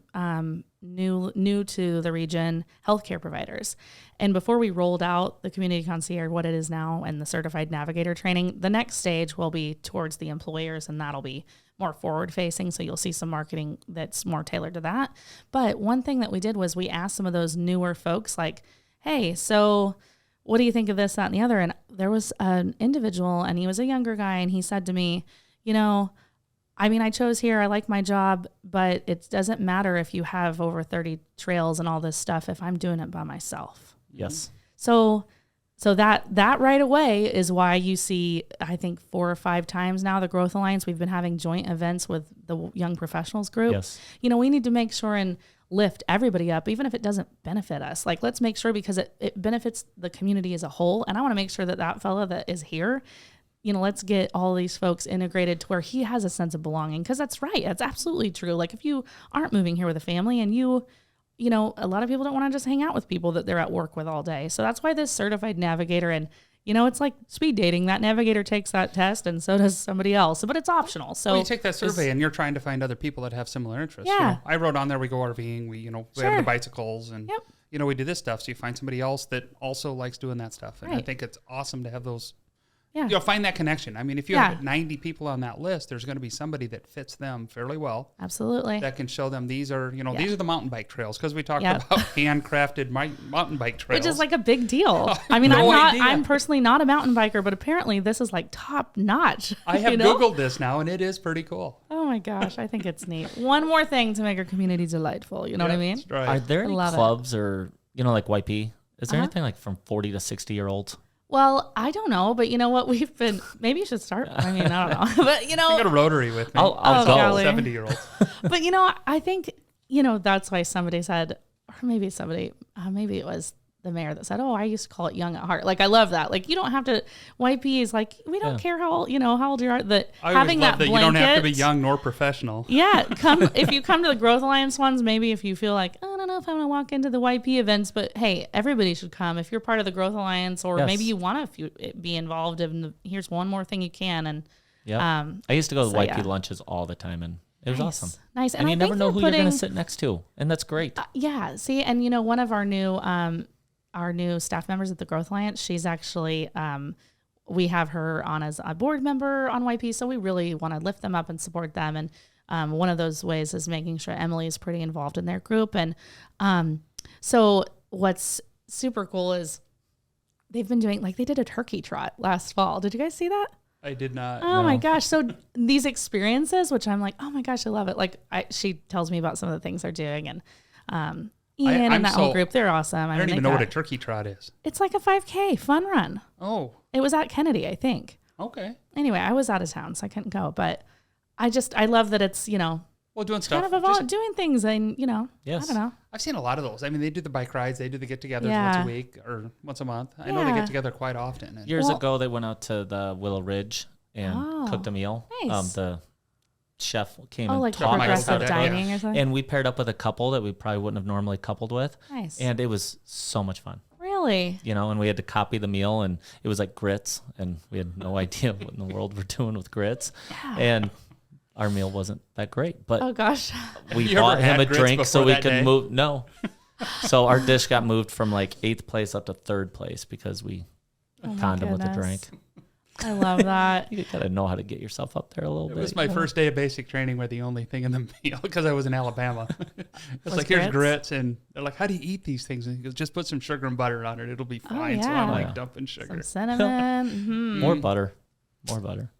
new to the region healthcare providers. And before we rolled out the community concierge, what it is now, and the certified navigator training, the next stage will be towards the employers, and that'll be more forward facing. So you'll see some marketing that's more tailored to that. But one thing that we did was we asked some of those newer folks like, hey, so what do you think of this, that, and the other? And there was an individual, and he was a younger guy, and he said to me, you know, I mean, I chose here, I like my job, but it doesn't matter if you have over 30 trails and all this stuff if I'm doing it by myself. Yes. So that right away is why you see, I think 4 or 5 times now, the Growth Alliance, we've been having joint events with the Young Professionals Group. Yes. You know, we need to make sure and lift everybody up, even if it doesn't benefit us. Like, let's make sure, because it benefits the community as a whole. And I want to make sure that fella that is here, you know, let's get all these folks integrated to where he has a sense of belonging. Because that's right. That's absolutely true. Like, if you aren't moving here with a family and you know, a lot of people don't want to just hang out with people that they're at work with all day. So that's why this certified navigator, and, you know, it's like speed dating. That navigator takes that test and so does somebody else, but it's optional. So you take that survey and you're trying to find other people that have similar interests. Yeah. You know, I wrote on there, we go RVing, we have the bicycles and, you know, we do this stuff. So you find somebody else that also likes doing that stuff. And I think it's awesome to have those. Yeah. You'll find that connection. I mean, if you have 90 people on that list, there's going to be somebody that fits them fairly well. Absolutely. That can show them these are the mountain bike trails, because we talked about handcrafted mountain bike trails. Which is like a big deal. I mean, I'm personally not a mountain biker, but apparently this is like top notch. I have Googled this now, and it is pretty cool. Oh my gosh, I think it's neat. One more thing to make our community delightful. You know what I mean? That's right. Are there any clubs or, you know, like YP? Is there anything like from 40 to 60-year-olds? Well, I don't know, but you know what? Maybe you should start. I mean, I don't know. But, you know. I got a Rotary with me. I'll go. 70-year-olds. But, you know, I think, you know, that's why somebody said, or maybe it was the mayor that said, oh, I used to call it young at heart. Like, I love that. Like, you don't have to, YP is like, we don't care how old you are. Having that blanket. You don't have to be young nor professional. Yeah. If you come to the Growth Alliance ones, maybe if you feel like, I don't know if I'm going to walk into the YP events, but hey, everybody should come. If you're part of the Growth Alliance, or maybe you want to be involved in here's one more thing you can. And I used to go to YP lunches all the time, and it was awesome. Nice. And you never know who you're going to sit next to. And that's great. Yeah. See, and you know, one of our new staff members at the Growth Alliance, she's actually we have her on as a board member on YP. So we really want to lift them up and support them. And one of those ways is making sure Emily is pretty involved in their group. And so what's super cool is they've been doing, like, they did a turkey trot last fall. Did you guys see that? I did not. Oh my gosh. So these experiences, which I'm like, oh my gosh, I love it. Like she tells me about some of the things they're doing, and Ian and that whole group, they're awesome. I don't even know what a turkey trot is. It's like a 5K fun run. Oh. It was at Kennedy, I think. Okay. Anyway, I was out of town, so I couldn't go, but I love that it's, well, doing stuff. Kind of doing things, and, yes. I don't know. I've seen a lot of those. I mean, they do the bike rides. They do the get-togethers once a week or once a month. I know they get together quite often. And years ago, they went out to the Willow Ridge and cooked a meal. Nice. The chef came and like taught us how progressive to dining or something? And we paired up with a couple that we probably wouldn't have normally coupled with. Nice. And it was so much fun. Really? And we had to copy the meal, and it was like grits, and we had no idea what in the world we're doing with grits. Yeah. And our meal wasn't that great, but oh gosh, we bought him a drink so we could move. No. So our dish got moved from like 8th place up to 3rd place because we conned him with a drink. I love that. You gotta know how to get yourself up there a little bit. It was my first day of basic training where the only thing in the meal, because I was in Alabama. It's like, here's grits, and they're like, how do you eat these things? And he goes, just put some sugar and butter on it. It'll be fine. Yeah. So I'm like dumping sugar. Some cinnamon. Mm-hmm. More butter.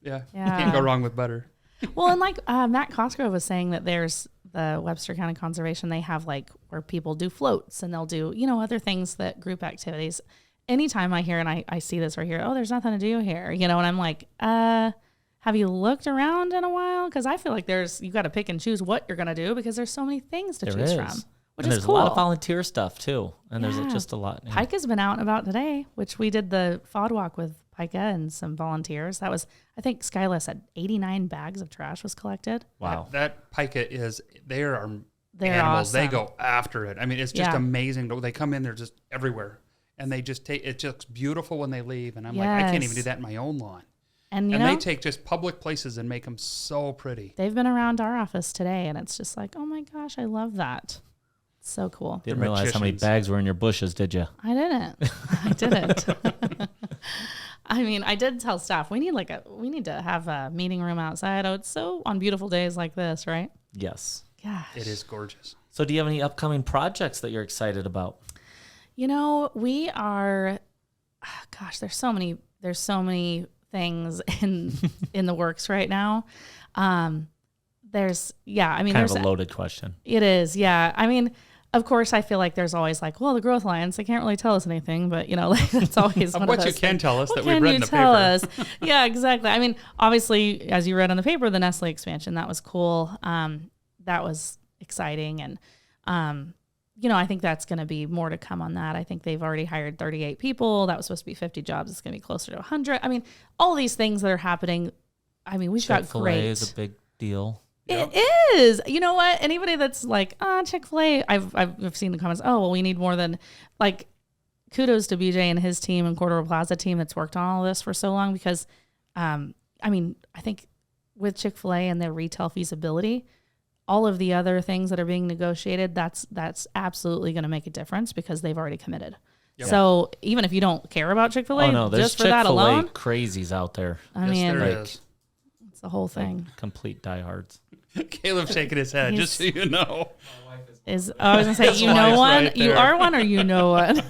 Yeah. You can't go wrong with butter. Well, and like Matt Cosgrove was saying that there's the Webster County Conservation, they have like where people do floats and they'll do, other things, that group activities. Anytime I hear and I see this or hear, oh, there's nothing to do here, and I'm like, have you looked around in a while? Because I feel like you got to pick and choose what you're going to do, because there's so many things to choose from, which is cool. There's a lot of volunteer stuff too. And there's just a lot. Pike has been out and about today, which we did the FOD walk with Pika and some volunteers. That was, I think Skyla said 89 bags of trash was collected. Wow. That Pika they're animals. Awesome. They go after it. I mean, it's just amazing. They come in, they're just everywhere. And they just it just looks beautiful when they leave. And I'm like, I can't even do that in my own lawn. And they take just public places and make them so pretty. They've been around our office today, and it's just like, oh my gosh, I love that. It's so cool. Didn't realize how many bags were in your bushes, did you? I didn't. I didn't. I mean, I did tell staff we need to have a meeting room outside. Oh, it's so on beautiful days like this, right? Yes. Gosh. It is gorgeous. So do you have any upcoming projects that you're excited about? We are, there's so many things in the works right now. There's kind of a loaded question. It is. Yeah. I mean, of course, I feel like there's always like, well, the Growth Alliance, they can't really tell us anything, but that's always one of those. What you can tell us that we read read in the paper. Us? Yeah, exactly. I mean, obviously, as you read on the paper, the Nestle expansion, that was cool. That was exciting. And, I think that's going to be more to come on that. I think they've already hired 38 people. That was supposed to be 50 jobs. It's going to be closer to 100. I mean, all these things that are happening. I mean, we've got great. Chick-fil-A is a big deal. It is. You know what? Anybody that's like, Chick-fil-A, I've seen the comments, oh, well, we need more than, like, kudos to BJ and his team and Cordova Plaza team that's worked on all this for so long, because, I think with Chick-fil-A and their retail feasibility, all of the other things that are being negotiated, that's absolutely going to make a difference, because they've already committed. Yep. So even if you don't care about Chick-fil-A, there's just for that alone, crazies out there. There is. It's the whole thing. Complete diehards. Caleb's shaking his head, just so you know. I was gonna say, you know one, right, you are one, or you know one.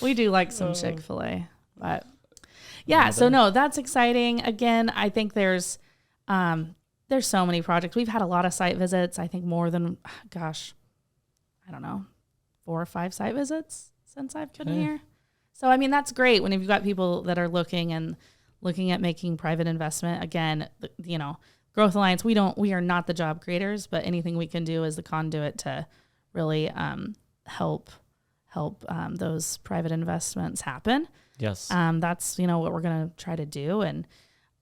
We do like some Chick-fil-A, but yeah. So no, that's exciting. Again, I think there's so many projects. We've had a lot of site visits. I think more than, 4 or 5 site visits since I've been here. So I mean, that's great when you've got people that are looking at making private investment. Again, Growth Alliance, we are not the job creators, but anything we can do is the conduit to really help those private investments happen. Yes. That's, what we're going to try to do. And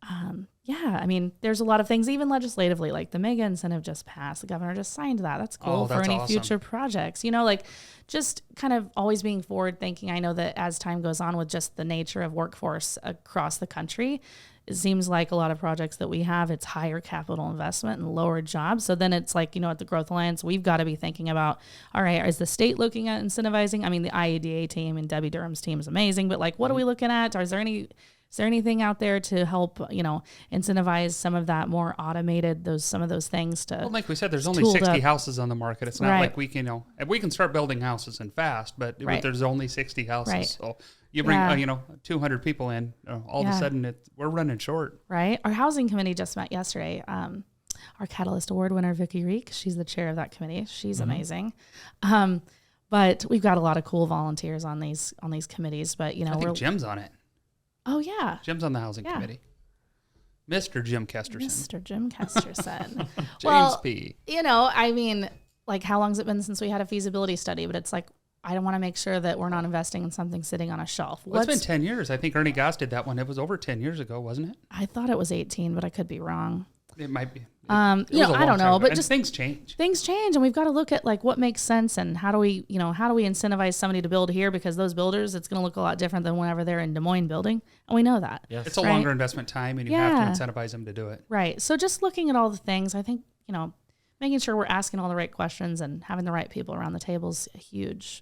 I mean, there's a lot of things, even legislatively, like the mega incentive just passed. The governor just signed that. That's cool for any future projects, just kind of always being forward thinking. I know that as time goes on with just the nature of workforce across the country, it seems like a lot of projects that we have, it's higher capital investment and lower jobs. So then it's like, at the Growth Alliance, we've got to be thinking about, all right, is the state looking at incentivizing? I mean, the IEDA team and Debbie Durham's team is amazing, but like, what are we looking at? Or is there any Is there anything out there to help, incentivize some of that more automated, some of those things to? Well, like we said, there's only 60 houses on the market. It's not like we can, we can start building houses and fast, but there's only 60 houses. Right. So you bring, 200 people in, all of a sudden we're running short. Right. Our housing committee just met yesterday. Our Catalyst Award winner, Vicki Reek, she's the chair of that committee. She's amazing. But we've got a lot of cool volunteers on these committees. But I think Jim's on it. Oh yeah, Jim's on the housing committee. Mr. Jim Kesterson. Mr. Jim Kesterson. James P. How long's it been since we had a feasibility study? But it's like, I don't want to make sure that we're not investing in something sitting on a shelf. Well, it's been 10 years. I think Ernie Goss did that one. It was over 10 years ago, wasn't it? I thought it was 18, but I could be wrong. It might be. I don't know, but just things change. Things change, and we've got to look at what makes sense and how do we incentivize somebody to build here, because those builders, it's going to look a lot different than whenever they're in Des Moines building, and we know that. Yes. It's a longer investment time, and you have to incentivize them to do it. Right. So just looking at all the things, I think making sure we're asking all the right questions and having the right people around the table is a huge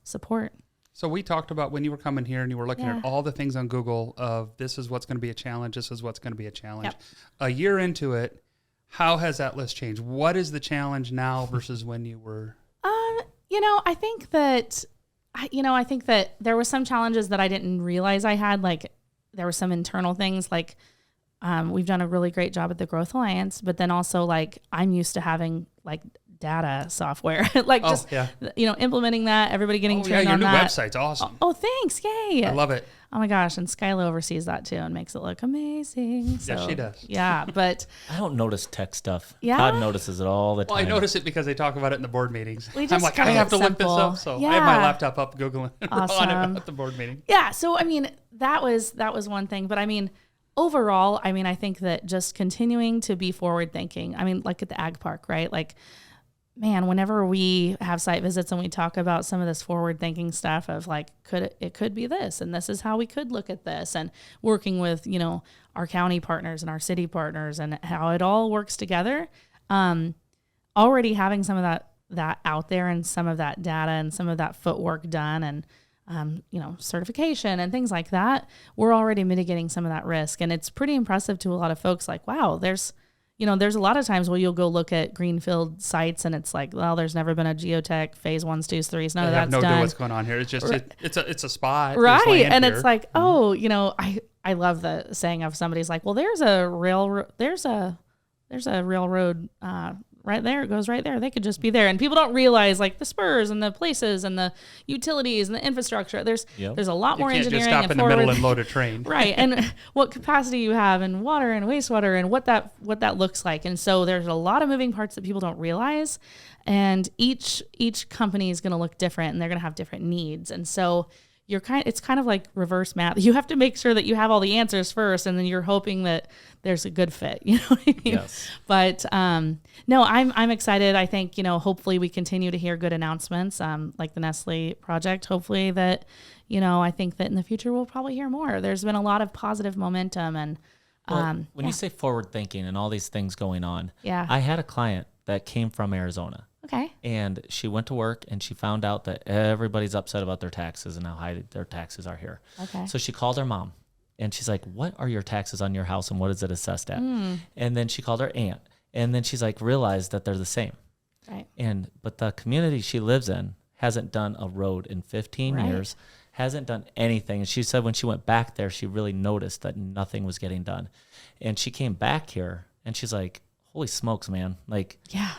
support. So we talked about when you were coming here and you were looking at all the things on Google of this is what's going to be a challenge, this is what's going to be a challenge. Yep. A year into it, how has that list changed? What is the challenge now versus when you were? I think that there were some challenges that I didn't realize I had. Like there were some internal things we've done a really great job at the Growth Alliance, but then also I'm used to having data software, implementing that, everybody getting trained on that. Your new website's awesome. Oh, thanks. Yay. I love it. Oh my gosh. And Skyla oversees that too and makes it look amazing. So, yes, she does. Yeah. But I don't notice tech stuff. Yeah. Todd notices it all the time. Well, I notice it because they talk about it in the board meetings. I have to look this up. So I have my laptop up Googling awesome. on it at the board meeting. Yeah. So, that was one thing, but overall, I think that just continuing to be forward thinking, at the ag park, right? Man, whenever we have site visits and we talk about some of this forward thinking stuff of it could be this, and this is how we could look at this, and working with, our county partners and our city partners and how it all works together. Already having some of that out there and some of that data and some of that footwork done and, certification and things like that, we're already mitigating some of that risk. And it's pretty impressive to a lot of folks wow, there's a lot of times where you'll go look at greenfield sites and it's there's never been a geotech phase 1, 2, 3. None of that's done. Idea what's going on here. It's just it's a spot, right? And it's I love the saying of somebody's well, there's a railroad right there. It goes right there. They could just be there, and people don't realize the spurs and the places and the utilities and the infrastructure. There's a lot more engineering. You can't just stop in the middle and load a train, right? And what capacity you have and water and wastewater and what that looks like. And so there's a lot of moving parts that people don't realize, and each company is going to look different, and they're going to have different needs. And so it's kind of like reverse math. You have to make sure that you have all the answers first, and then you're hoping that there's a good fit. You know what I mean? Yes. But no, I'm excited. I think hopefully we continue to hear good announcements, like the Nestle project. Hopefully that I think that in the future we'll probably hear more. There's been a lot of positive momentum, and when you say forward thinking and all these things going on, yeah, I had a client that came from Arizona. Okay. And she went to work and she found out that everybody's upset about their taxes and how high their taxes are here. Okay. So she called her mom and she's like, "What are your taxes on your house and what is it assessed at?" And then she called her aunt, and then she's realized that they're the same. Right. But the community she lives in hasn't done a road in 15 years, hasn't done anything. And she said when she went back there, she really noticed that nothing was getting done. And she came back here and she's like, "Holy smokes, man. Yeah.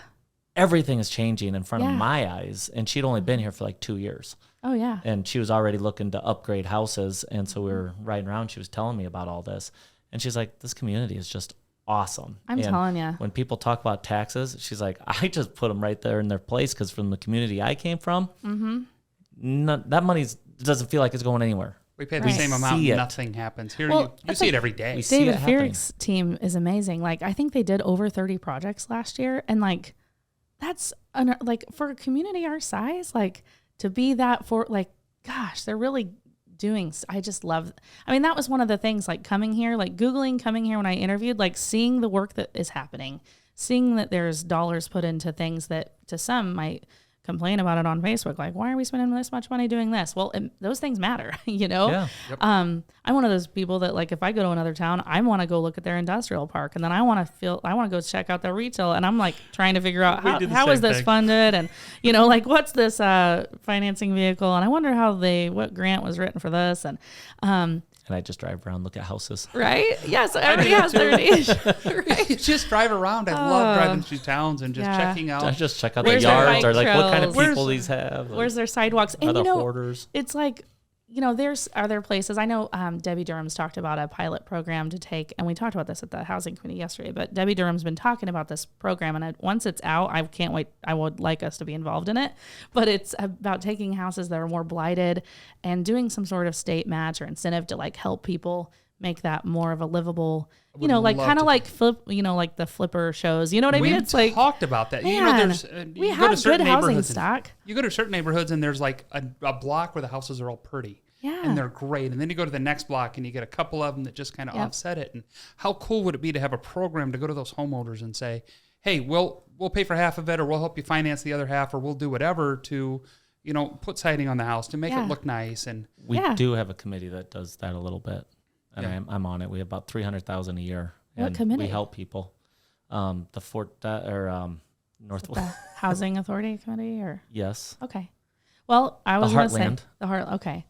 Everything is changing in front of my eyes." And she'd only been here for 2 years. Oh, yeah. And she was already looking to upgrade houses. And so we were riding around. She was telling me about all this. And she's like, "This community is just awesome." I'm telling you. When people talk about taxes, she's like, "I just put them right there in their place because from the community I came from, that money doesn't feel like it's going anywhere." We pay the same amount, nothing happens. Here you see it every day. We see David it happening. Feerick's team is amazing. I think they did over 30 projects last year. And that's for a community our size, to be that gosh, they're really doing. I just love, that was one of the things coming here, coming here when I interviewed, seeing the work that is happening, seeing that there's dollars put into things that to some might complain about it on Facebook. Like, why are we spending this much money doing this? Well, those things matter, Yeah. Yep. I'm one of those people that, like, if I go to another town, I want to go look at their industrial park, and then I want to go check out their retail, and I'm like trying to figure out how is this thing. funded, and like, what's this financing vehicle, and I wonder what grant was written for this, and I just drive around, look at houses. right? Yeah, so everybody has their niche, right? Just drive around. I love driving through towns and just checking out. I just check out Where's the their yards, bike or like what kind of trails? people these have. Where's their sidewalks? Are And there hoarders? it's like, are there places, I know Debbie Durham's talked about a pilot program to take, and we talked about this at the housing committee yesterday, but Debbie Durham's been talking about this program, and once it's out, I can't wait. I would like us to be involved in it, but it's about taking houses that are more blighted and doing some sort of state match or incentive to like help people make that more of a livable, like kind of like flip, like the flipper shows, you know what I mean? We've It's like, talked about that. man, There's we you go to have certain good housing neighborhoods stock. You go to certain neighborhoods and there's like a block where the houses are all pretty. Yeah. And they're great. And then you go to the next block and you get a couple of them that just kind of offset it. And how cool would it be to have a program to go to those homeowners and say, hey, we'll pay for half of it, or we'll help you finance the other half, or we'll do whatever to, put siding on the house to make it look nice. And We do have a committee that does that a little bit, and Yeah. I'm on it. We have about $300,000 a year. What and committee? We help people. The Northwest. The Housing Authority Committee, or Yes. okay. Well, I was going to say Heartland. the Heart. Okay,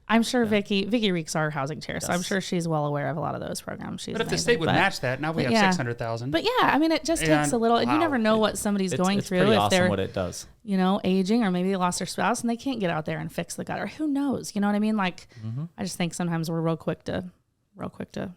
I'm sure Vicky Reeks, our housing chair, so I'm sure she's well aware of a lot of those programs. She's but if the amazing, state would but- match that, now we have yeah. 600,000. But yeah, I mean, it just takes And- a little, and you wow. never know what somebody's going it's through pretty if awesome they're, what it does. aging, or maybe they lost their spouse and they can't get out there and fix the gutter. Who knows? You know what I mean? Like, I just think sometimes we're real quick to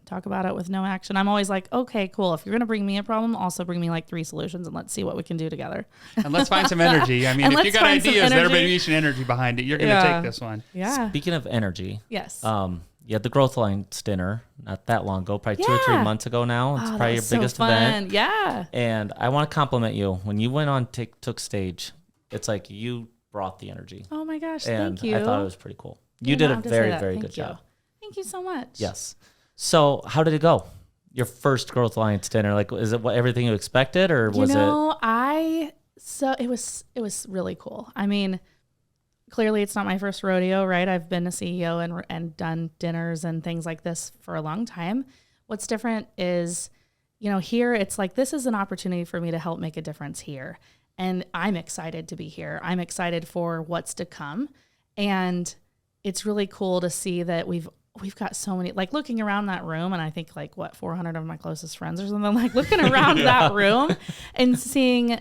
talk about it with no action. I'm always like, okay, cool. If you're going to bring me a problem, also bring me like 3 solutions and let's see what we can do together. And let's find some energy. I mean, And if you let's got find some ideas, there energy. may be some energy behind it. You're going to Yeah. take this one. Yeah. Speaking of energy, Yes. you had the Growth Alliance dinner not that long ago, probably 2 or 3 Yeah. months ago now. It's Oh, that probably your was so biggest fun. event. Yeah. And I want to compliment you. When you went on, took stage, it's like you brought the energy. Oh my gosh. And Thank you. I thought it was pretty cool. You You did don't a have to say very, that. very Thank good you. job. Thank you so much. Yes. So how did it go? Your first Growth Alliance dinner, like, is it everything you expected, or was So it was really cool. I mean, clearly it's not my first rodeo, right? I've been a CEO and done dinners and things like this for a long time. What's different is, here it's like, this is an opportunity for me to help make a difference here. And I'm excited to be here. I'm excited for what's to come. And it's really cool to see that we've got so many, like looking around that room, and I think like 400 of my closest friends or something, like looking around that room and seeing,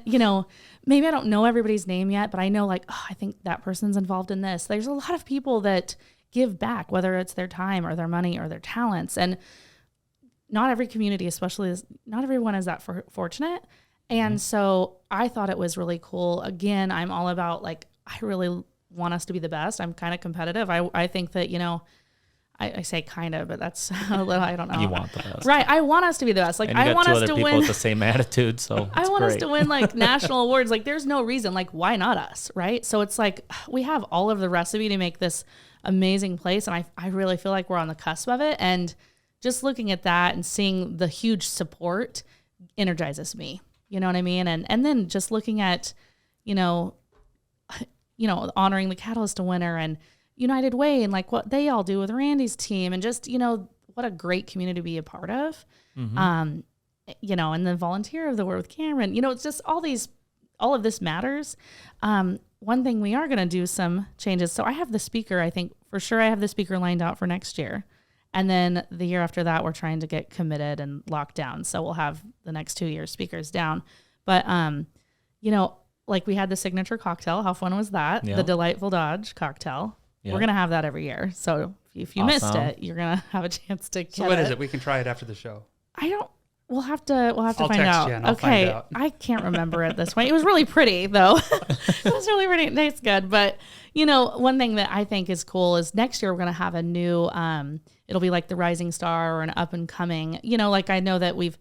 maybe I don't know everybody's name yet, but I know like, I think that person's involved in this. There's a lot of people that give back, whether it's their time or their money or their talents. And not every community, especially not everyone is that fortunate. And so I thought it was really cool. Again, I'm all about like, I really want us to be the best. I'm kind of competitive. I think that, I say kind of, but that's a little, I don't know. You want the best. Right. I want us to be the best. Like, And you I got want 2 us other to people win. with the same attitude, so I it's want great. us to win like national awards. Like, there's no reason. Like, why not us? Right. So it's like, we have all of the recipe to make this amazing place. And I really feel like we're on the cusp of it. And just looking at that and seeing the huge support energizes me. You know what I mean? And then just looking at, honoring the Catalyst winner and United Way and like what they all do with Randy's team, and just, what a great community to be a part of. And the volunteer of the word with Cameron, it's just all of this matters. One thing we are going to do some changes. So I have the speaker, I think for sure I have the speaker lined out for next year. And then the year after that, we're trying to get committed and locked down. So we'll have the next 2 years speakers down. But, like we had the signature cocktail. How fun was that? Yeah. The Delightful Dodge cocktail. Yeah. We're going to have that every year. So if you missed Awesome. it, you're going to have a chance to get So what is it? We can try it after the show. We'll have to I'll find text out. you and I'll Okay. find out. I can't remember at this point. It was really pretty though. It was really pretty. It tastes good. But one thing that I think is cool is next year we're going to have a new, it'll be like the rising star or an up and coming, like I know that we've,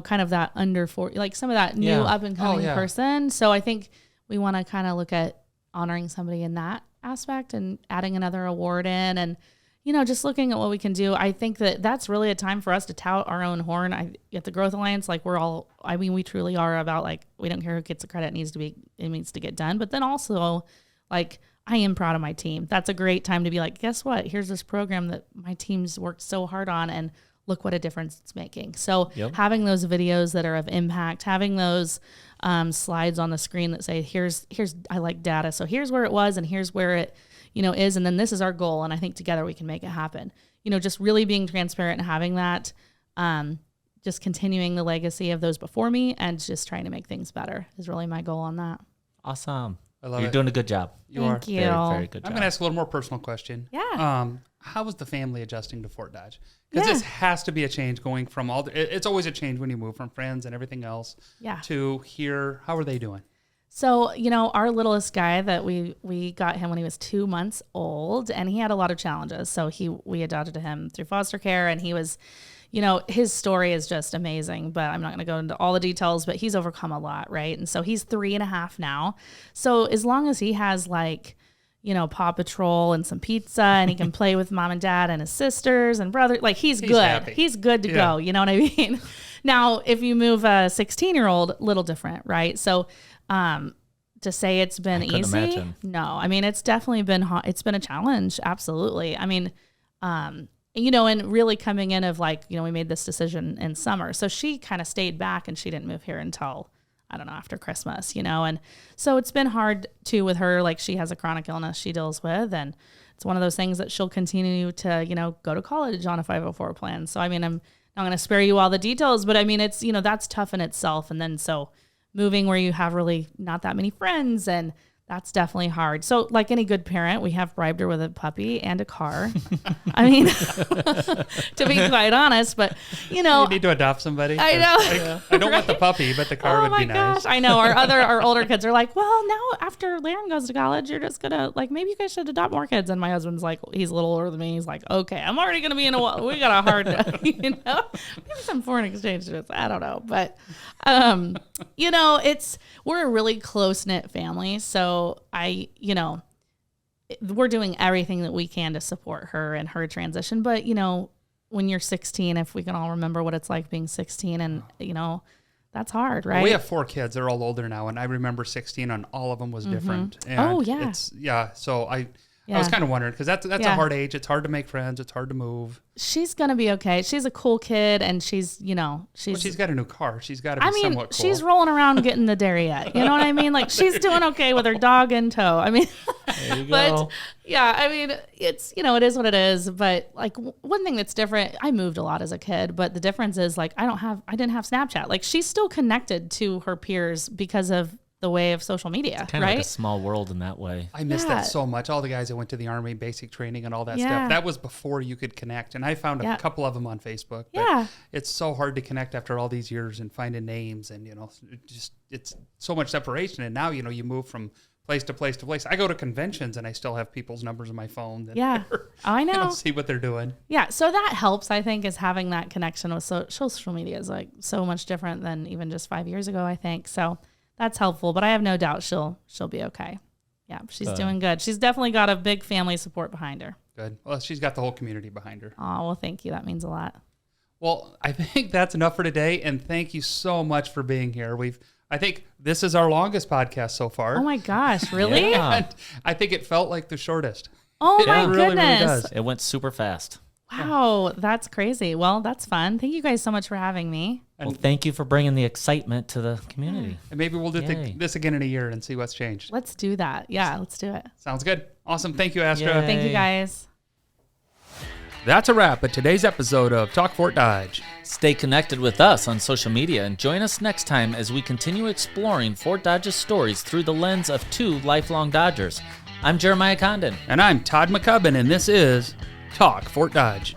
kind of that under 40, like some of that new up and coming person. So I think we want to kind of look at honoring somebody in that aspect and adding another award in. And, just looking at what we can do. I think that that's really a time for us to tout our own horn. At the Growth Alliance, like we truly are about like, we don't care who gets the credit, it needs to get done. But then also like, I am proud of my team. That's a great time to be like, guess what? Here's this program that my team's worked so hard on, and look what a difference it's making. So having those videos that are of impact, having those slides on the screen that say, here's I like data. So here's where it was, and here's where it, is, and then this is our goal. And I think together we can make it happen. Just really being transparent and having that, just continuing the legacy of those before me and just trying to make things better is really my goal on that. Awesome. I love You're doing a good job. Thank you. Very, very good job. I'm going to ask a little more personal question. Yeah. How was the family adjusting to Fort Dodge? Because this has to be a change going from it's always a change when you move from friends and everything else to here. How are they doing? So, our littlest guy that we got him when he was 2 months old, and he had a lot of challenges. So we adopted him through foster care, and he was, his story is just amazing, but I'm not going to go into all the details, but he's overcome a lot. Right. And so he's 3.5 now. So as long as he has like, Paw Patrol and some pizza, and he can play with mom and dad and his sisters and brother, like he's good. Happy. He's good to go. You know what I mean? Now, if you move a 16-year-old, little different, right? So, to say it's been easy, imagine. No. I mean, it's definitely been it's been a challenge. Absolutely. I mean, and really coming in of like, we made this decision in summer. So she kind of stayed back and she didn't move here until, I don't know, after Christmas, and so it's been hard too with her. Like she has a chronic illness she deals with, and it's one of those things that she'll continue to, go to college on a 504 plan. So, I mean, I'm not going to spare you all the details, but I mean, it's, that's tough in itself. And then so moving where you have really not that many friends, and that's definitely hard. So like any good parent, we have bribed her with a puppy and a car. I mean, to be quite honest, but you need to adopt somebody. I know. I don't want the puppy, but the car would be nice. I know. Our older kids are like, well, now after Laren goes to college, you're just gonna like, maybe you guys should adopt more kids. And my husband's like, he's a little older than me. He's like, okay, I'm already gonna be in we got a hard, maybe some foreign exchange students. I don't know, but we're a really close knit family, so we're doing everything that we can to support her and her transition. But, when you're 16, if we can all remember what it's like being 16 and, that's hard, right? Well, we have 4 kids. They're all older now. And I remember 16 and all of them was different. And so I was kind of wondering because that's a hard age. It's hard to make friends. It's hard to move. She's going to be okay. She's a cool kid, and she's she's got a new car. She's got to be somewhat cool. She's rolling around getting the dairy yet. You know what I mean? Like she's doing okay with her dog in tow. I mean, there you go. But yeah, I mean, it's, it is what it is. But like one thing that's different, I moved a lot as a kid, but the difference is like, I didn't have Snapchat. Like she's still connected to her peers because of the way of social media, kind right? of like a small world in that way. I miss that so much. All the guys that went to the Army, basic training and all that stuff. That was before you could connect. And I found a couple of them on Facebook. But it's so hard to connect after all these years and finding names and, it's so much separation. And now, you move from place to place to place. I go to conventions and I still have people's numbers on my phone. I know. See what they're doing. Yeah. So that helps, I think, is having that connection with social media is like so much different than even just 5 years ago, I think. So that's helpful, but I have no doubt she'll be okay. Yeah, she's doing good. She's definitely got a big family support behind her. Good. Well, she's got the whole community behind her. Oh, well, thank you. That means a lot. Well, I think that's enough for today, and thank you so much for being here. I think this is our longest podcast so far. Oh my gosh, really? And I think it felt like the shortest. Oh my goodness. Really does. It went super fast. Wow, that's crazy. Well, that's fun. Thank you guys so much for having me. Well, thank you for bringing the excitement to the community. And maybe we'll do this again in a year and see what's changed. Let's do that. Yeah, let's do it. Sounds good. Awesome. Thank you, Astra. Yay. Thank you, guys. That's a wrap of today's episode of Talk Fort Dodge. Stay connected with us on social media and join us next time as we continue exploring Fort Dodge's stories through the lens of 2 lifelong Dodgers. I'm Jeremiah Condon. And I'm Todd McCubbin, and this is Talk Fort Dodge.